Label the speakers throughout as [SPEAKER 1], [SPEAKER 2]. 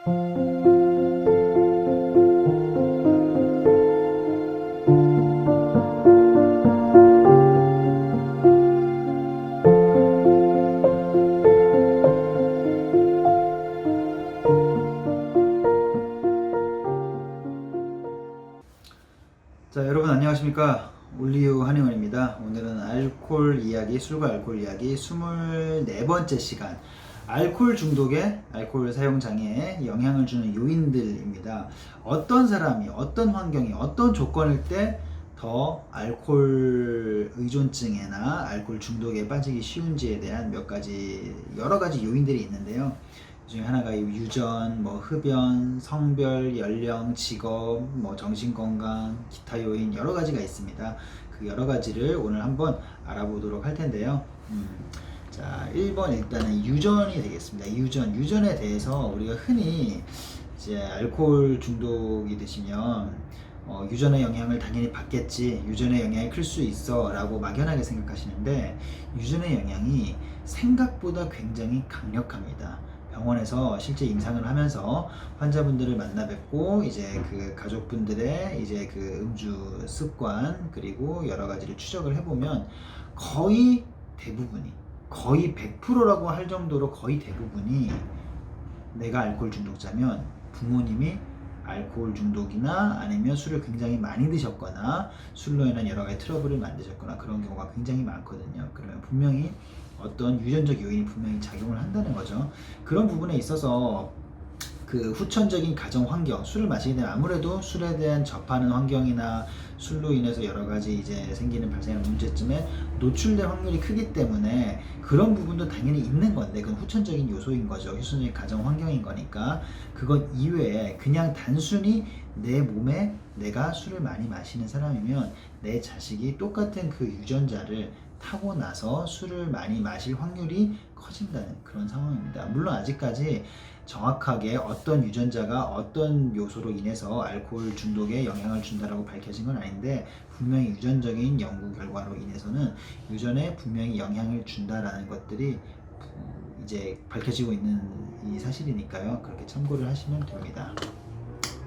[SPEAKER 1] 자, 여러분 안녕하십니까. 올리우 한의원입니다. 오늘은 알코올 이야기, 술과 알코올 이야기 24번째 시간, 알코올 중독에 알코올 사용 장애에 영향을 주는 요인들입니다. 어떤 사람이, 어떤 환경이, 어떤 조건일 때 더 알코올 의존증에나 알코올 중독에 빠지기 쉬운지에 대한 여러 가지 요인들이 있는데요. 그 중에 하나가 유전, 흡연, 성별, 연령, 직업, 정신건강, 기타 요인 여러 가지가 있습니다. 그 여러 가지를 오늘 한번 알아보도록 할 텐데요. 자, 1번 일단은 유전이 되겠습니다. 유전에 대해서 우리가 흔히 이제 알코올 중독이 되시면 유전의 영향을 당연히 받겠지, 유전의 영향이 클 수 있어 라고 막연하게 생각하시는데, 유전의 영향이 생각보다 굉장히 강력합니다. 병원에서 실제 임상을 하면서 환자분들을 만나 뵙고 이제 그 가족분들의 이제 그 음주 습관 그리고 여러 가지를 추적을 해보면 거의 100%라고 할 정도로 거의 대부분이 내가 알코올 중독자면 부모님이 알코올 중독이나 아니면 술을 굉장히 많이 드셨거나 술로 인한 여러 가지 트러블을 만드셨거나 그런 경우가 굉장히 많거든요. 그러면 분명히 어떤 유전적 요인이 분명히 작용을 한다는 거죠. 그런 부분에 있어서 그 후천적인 가정 환경, 술을 마시게 되면 아무래도 술에 대한 접하는 환경이나 술로 인해서 여러 가지 이제 발생하는 문제점에 노출될 확률이 크기 때문에 그런 부분도 당연히 있는 건데, 그건 후천적인 요소인 거죠. 후천적인 가정 환경인 거니까. 그것 이외에 그냥 단순히 내 몸에 내가 술을 많이 마시는 사람이면 내 자식이 똑같은 그 유전자를 타고 나서 술을 많이 마실 확률이 커진다는 그런 상황입니다. 물론 아직까지 정확하게 어떤 유전자가 어떤 요소로 인해서 알코올 중독에 영향을 준다라고 밝혀진 건 아닌데, 분명히 유전적인 연구 결과로 인해서는 유전에 분명히 영향을 준다라는 것들이 이제 밝혀지고 있는 이 사실이니까요. 그렇게 참고를 하시면 됩니다.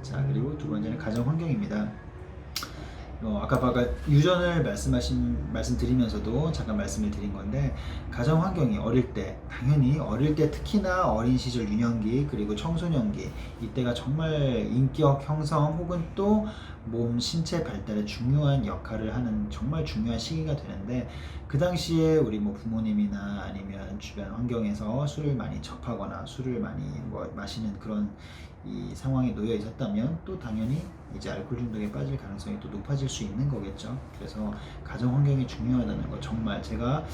[SPEAKER 1] 자, 그리고 두 번째는 가정 환경입니다. 아까 유전을 말씀드리면서도 잠깐 말씀을 드린 건데, 가정 환경이 당연히 어릴 때 특히나 어린 시절 유년기 그리고 청소년기, 이때가 정말 인격 형성 혹은 또 몸 신체 발달에 중요한 역할을 하는 정말 중요한 시기가 되는데, 그 당시에 우리 부모님이나 아니면 주변 환경에서 술을 많이 접하거나 술을 많이 마시는 그런 이 상황에 놓여 있었다면 또 당연히 이제 알코올 중독에 빠질 가능성이 또 높아질 수 있는 거겠죠. 그래서 가정 환경이 중요하다는 거, 정말 제가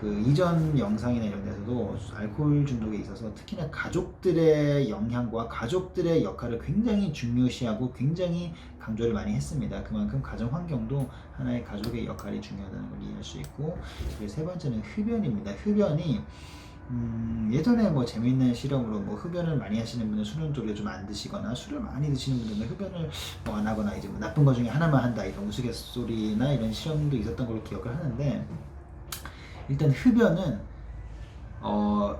[SPEAKER 1] 그 이전 영상이나 이런 데서도 알코올 중독에 있어서 특히나 가족들의 영향과 가족들의 역할을 굉장히 중요시하고 굉장히 강조를 많이 했습니다. 그만큼 가정 환경도 하나의 가족의 역할이 중요하다는 걸 이해할 수 있고, 그리고 세 번째는 흡연입니다. 흡연이 예전에 재미있는 실험으로 흡연을 많이 하시는 분은 술은 또 좀 안 드시거나, 술을 많이 드시는 분들은 흡연을 안 하거나 이제 나쁜 것 중에 하나만 한다, 이런 우스갯소리나 이런 실험도 있었던 걸로 기억을 하는데, 일단 흡연은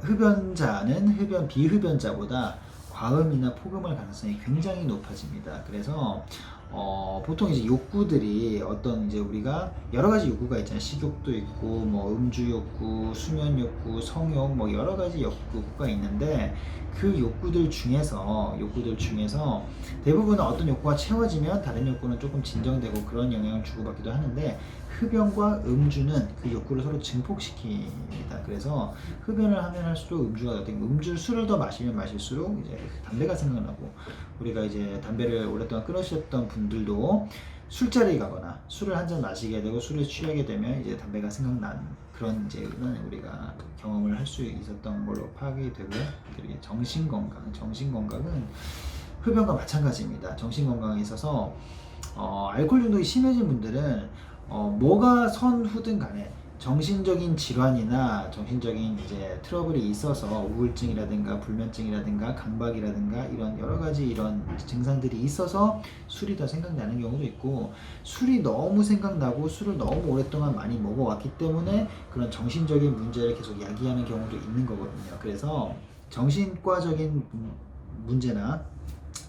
[SPEAKER 1] 흡연자는 비흡연자보다 과음이나 폭음할 가능성이 굉장히 높아집니다. 그래서 보통 이제 욕구들이 이제 우리가 여러 가지 욕구가 있잖아요. 식욕도 있고, 음주 욕구, 수면 욕구, 성욕, 여러 가지 욕구가 있는데, 그 욕구들 중에서 대부분은 어떤 욕구가 채워지면 다른 욕구는 조금 진정되고 그런 영향을 주고받기도 하는데, 흡연과 음주는 그 욕구를 서로 증폭시킵니다. 그래서 흡연을 하면 할수록 음주가 되고, 술을 더 마시면 마실수록 이제 담배가 생각나고, 우리가 이제 담배를 오랫동안 끊으셨던 분들도 술자리 가거나 술을 한 잔 마시게 되고 술에 취하게 되면 이제 담배가 생각나는 그런 이제 우리가 경험을 할 수 있었던 걸로 파악이 되고요. 그리고 정신건강은 흡연과 마찬가지입니다. 정신건강에 있어서 알코올 중독이 심해진 분들은 뭐가 선후든 간에 정신적인 질환이나 정신적인 이제 트러블이 있어서 우울증이라든가 불면증이라든가 강박이라든가 이런 여러 가지 이런 증상들이 있어서 술이 더 생각나는 경우도 있고, 술이 너무 생각나고 술을 너무 오랫동안 많이 먹어왔기 때문에 그런 정신적인 문제를 계속 야기하는 경우도 있는 거거든요. 그래서 정신과적인 문제나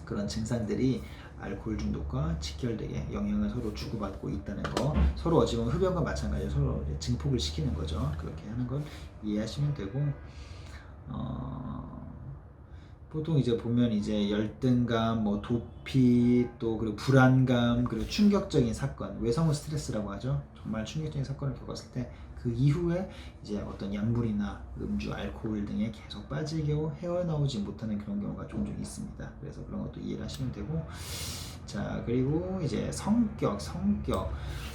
[SPEAKER 1] 그런 증상들이 알코올 중독과 직결되게 영향을 서로 주고받고 있다는 거, 서로 어찌 보면 흡연과 마찬가지로 서로 증폭을 시키는 거죠. 그렇게 하는 걸 이해하시면 되고, 보통 이제 보면 이제 열등감, 뭐 도피, 또 그리고 불안감, 그리고 충격적인 사건, 외성후 스트레스라고 하죠. 정말 충격적인 사건을 겪었을 때 그 이후에 이제 어떤 약물이나 음주, 알코올 등에 계속 빠지고 헤어나오지 못하는 그런 경우가 종종 있습니다. 그래서 그런 것도 이해를 하시면 되고, 자, 그리고 이제 성격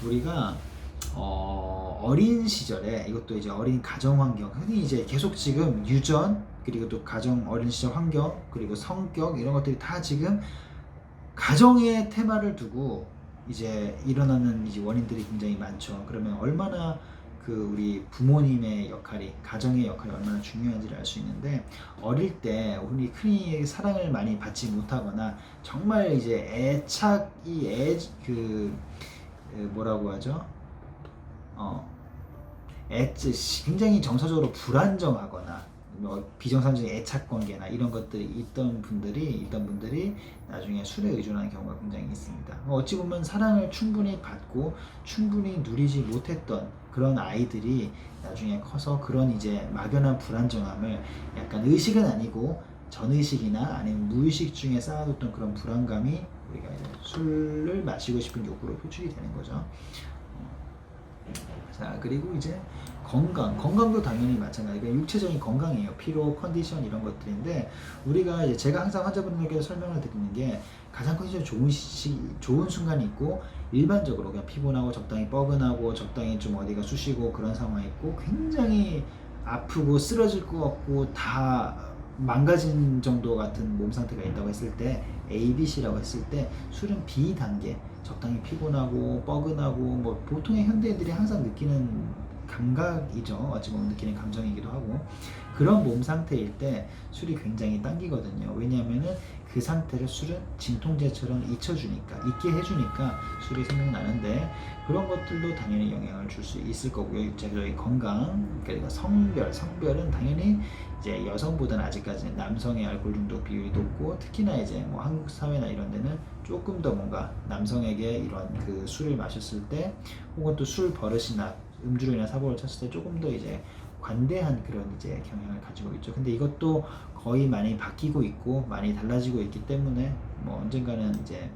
[SPEAKER 1] 우리가 어린 시절에, 이것도 이제 어린 가정 환경, 흔히 이제 계속 지금 유전, 그리고 또 가정 어린 시절 환경, 그리고 성격, 이런 것들이 다 지금 가정의 테마를 두고 이제 일어나는 이제 원인들이 굉장히 많죠. 그러면 얼마나 그 우리 부모님의 역할이, 가정의 역할이 얼마나 중요한지를 알 수 있는데, 어릴 때 우리 흔히 사랑을 많이 받지 못하거나 정말 이제 뭐라고 하죠? 굉장히 정서적으로 불안정하거나 비정상적인 애착 관계나 이런 것들이 있던 분들이 나중에 술에 의존하는 경우가 굉장히 있습니다. 어찌 보면 사랑을 충분히 받고 충분히 누리지 못했던 그런 아이들이 나중에 커서 그런 이제 막연한 불안정함을, 약간 의식은 아니고 전의식이나 아니면 무의식 중에 쌓아뒀던 그런 불안감이 우리가 이제 술을 마시고 싶은 욕구로 표출이 되는 거죠. 자, 그리고 이제 건강도 당연히 마찬가지고 육체적인 건강이에요. 피로, 컨디션 이런 것들인데, 우리가 이제 제가 항상 환자분들께 설명을 드리는 게, 가장 컨디션이 좋은 순간이 있고, 일반적으로 그냥 피곤하고 적당히 뻐근하고 적당히 좀 어디가 쑤시고 그런 상황이 있고, 굉장히 아프고 쓰러질 것 같고 다 망가진 정도 같은 몸 상태가 있다고 했을 때, ABC라고 했을 때 술은 B 단계, 적당히 피곤하고 뻐근하고, 뭐 보통의 현대인들이 항상 느끼는 감각이죠. 어찌 보면 느끼는 감정이기도 하고, 그런 몸 상태일 때 술이 굉장히 당기거든요. 왜냐하면은 그 상태를 술은 진통제처럼 잊게 해주니까 술이 생각나는데, 그런 것들도 당연히 영향을 줄 수 있을 거고요. 육체적인 건강, 그리고 성별은 당연히 이제 여성보다는 아직까지는 남성의 알코올 중독 비율이 높고, 특히나 이제 뭐 한국 사회나 이런 데는 조금 더 뭔가 남성에게 이런 그 술을 마셨을 때, 혹은 또 술 버릇이나 음주로 인한 사고를 쳤을 때 조금 더 이제 관대한 그런 이제 경향을 가지고 있죠. 근데 이것도 거의 많이 바뀌고 있고 많이 달라지고 있기 때문에 뭐 언젠가는 이제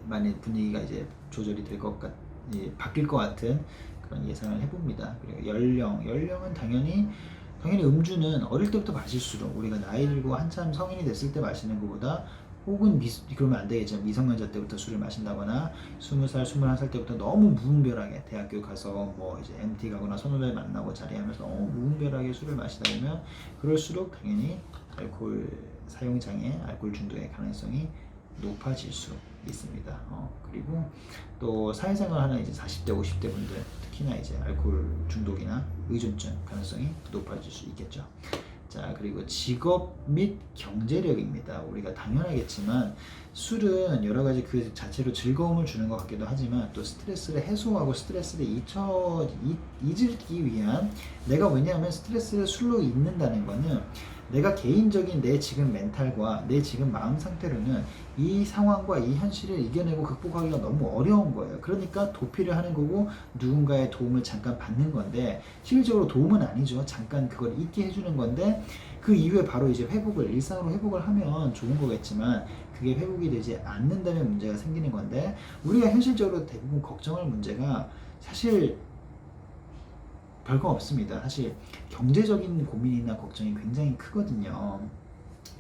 [SPEAKER 1] 많이 분위기가 이제 조절이 될 것 바뀔 것 같은 그런 예상을 해봅니다. 그리고 연령은 당연히 음주는 어릴 때부터 마실수록, 우리가 나이 들고 한참 성인이 됐을 때 마시는 것보다, 혹은 그러면 안 되겠죠. 미성년자 때부터 술을 마신다거나 20살, 21살 때부터 너무 무분별하게 대학교 가서 뭐 이제 MT 가거나 선후배 만나고 자리하면서 너무 무분별하게 술을 마시다 보면, 그럴수록 당연히 알코올 사용장애, 알코올 중독의 가능성이 높아질 수 있습니다. 그리고 또 사회생활 하는 이제 40대, 50대 분들, 특히나 이제 알코올 중독이나 의존증 가능성이 높아질 수 있겠죠. 자, 그리고 직업 및 경제력입니다. 우리가 당연하겠지만 술은 여러 가지 그 자체로 즐거움을 주는 것 같기도 하지만, 또 스트레스를 해소하고 스트레스를 잊기 위한, 왜냐하면 스트레스를 술로 잊는다는 거는 내가 개인적인 내 지금 멘탈과 내 지금 마음 상태로는 이 상황과 이 현실을 이겨내고 극복하기가 너무 어려운 거예요. 그러니까 도피를 하는 거고, 누군가의 도움을 잠깐 받는 건데, 실질적으로 도움은 아니죠. 잠깐 그걸 잊게 해주는 건데, 그 이후에 바로 이제 일상으로 회복을 하면 좋은 거겠지만, 그게 회복이 되지 않는다면 문제가 생기는 건데, 우리가 현실적으로 대부분 걱정할 문제가 사실 별거 없습니다. 사실 경제적인 고민이나 걱정이 굉장히 크거든요.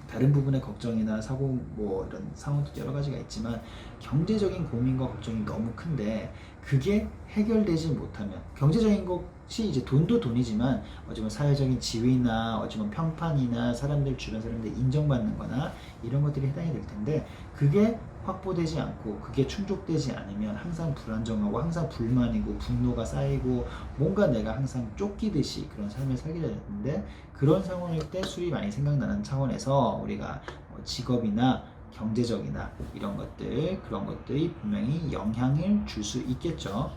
[SPEAKER 1] 다른 부분의 걱정이나 사고 뭐 이런 상황도 여러 가지가 있지만, 경제적인 고민과 걱정이 너무 큰데 그게 해결되지 못하면, 경제적인 것이 이제 돈도 돈이지만 어쩌면 사회적인 지위나 어쩌면 평판이나 주변 사람들 인정받는 거나 이런 것들이 해당이 될 텐데, 그게 확보되지 않고 그게 충족되지 않으면 항상 불안정하고 항상 불만이고 분노가 쌓이고, 뭔가 내가 항상 쫓기듯이 그런 삶을 살게 되는데, 그런 상황일 때 술이 많이 생각나는 차원에서 우리가 직업이나 경제적이나 그런 것들이 분명히 영향을 줄 수 있겠죠.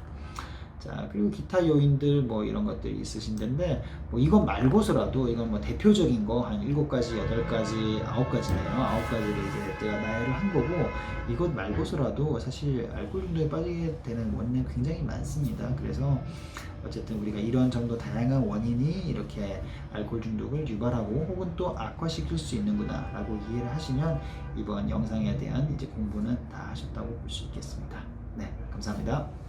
[SPEAKER 1] 자, 그리고 기타 요인들 뭐 이런 것들이 있으신데 뭐 이것 말고서라도 이건 뭐 대표적인 거 한 7가지, 8가지, 9가지네요. 9가지를 이제 내가 나열을 한 거고 이것 말고서라도 사실 알코올 중독에 빠지게 되는 원인은 굉장히 많습니다. 그래서 어쨌든 우리가 이런 정도 다양한 원인이 이렇게 알코올 중독을 유발하고 혹은 또 악화시킬 수 있는구나 라고 이해를 하시면 이번 영상에 대한 이제 공부는 다 하셨다고 볼 수 있겠습니다. 네, 감사합니다.